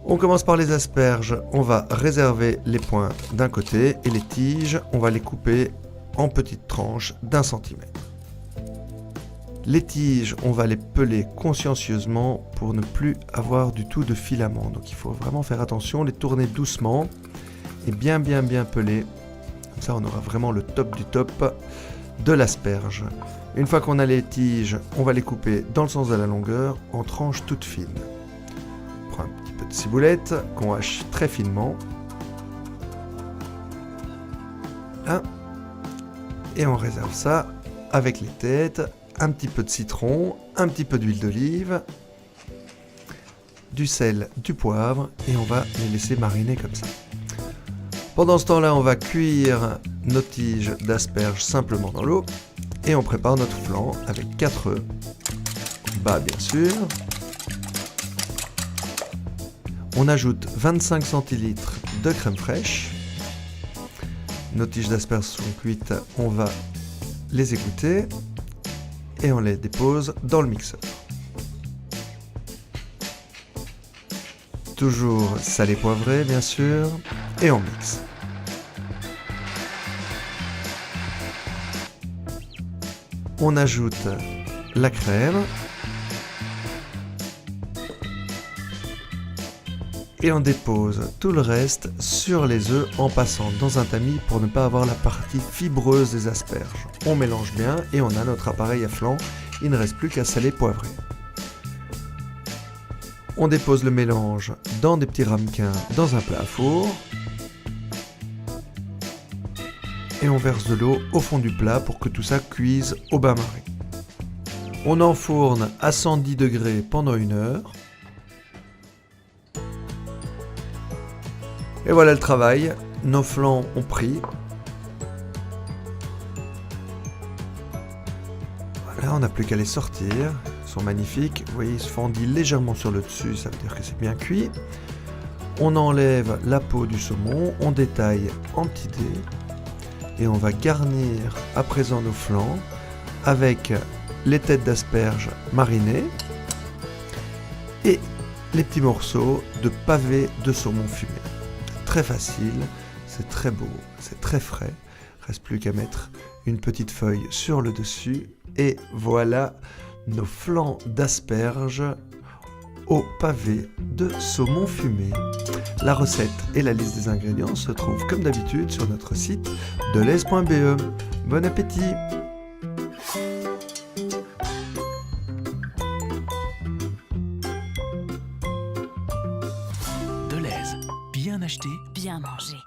On commence par les asperges, on va réserver les pointes d'un côté et les tiges, on va les couper en petites tranches d'1 centimètre. Les tiges, on va les peler consciencieusement pour ne plus avoir du tout de filament. Donc il faut vraiment faire attention, les tourner doucement et bien peler. Comme ça on aura vraiment le top du top de l'asperge. Une fois qu'on a les tiges, on va les couper dans le sens de la longueur en tranches toutes fines. On prend un petit peu de ciboulette qu'on hache très finement. Là. Et on réserve ça avec les têtes. Un petit peu de citron, un petit peu d'huile d'olive, du sel, du poivre et on va les laisser mariner comme ça. Pendant ce temps-là, on va cuire nos tiges d'asperges simplement dans l'eau et on prépare notre flan avec 4 œufs, bas bien sûr. On ajoute 25 centilitres de crème fraîche. Nos tiges d'asperges sont cuites, on va les égoutter. Et on les dépose dans le mixeur. Toujours salé poivré bien sûr, et on mixe. On ajoute la crème. Et on dépose tout le reste sur les œufs en passant dans un tamis pour ne pas avoir la partie fibreuse des asperges. On mélange bien et on a notre appareil à flan, il ne reste plus qu'à saler poivrer. On dépose le mélange dans des petits ramequins dans un plat à four. Et on verse de l'eau au fond du plat pour que tout ça cuise au bain-marie. On enfourne à 110 degrés pendant 1 heure. Et voilà le travail, nos flans ont pris. Voilà, on n'a plus qu'à les sortir, ils sont magnifiques. Vous voyez, ils se fendillent légèrement sur le dessus, ça veut dire que c'est bien cuit. On enlève la peau du saumon, on détaille en petits dés. Et on va garnir à présent nos flans avec les têtes d'asperges marinées et les petits morceaux de pavés de saumon fumé. Très facile, c'est très beau, c'est très frais. Reste plus qu'à mettre une petite feuille sur le dessus et voilà nos flans d'asperges au pavé de saumon fumé. La recette et la liste des ingrédients se trouvent comme d'habitude sur notre site delhaize.be. Bon appétit! Delhaize, bien acheté, Bien manger.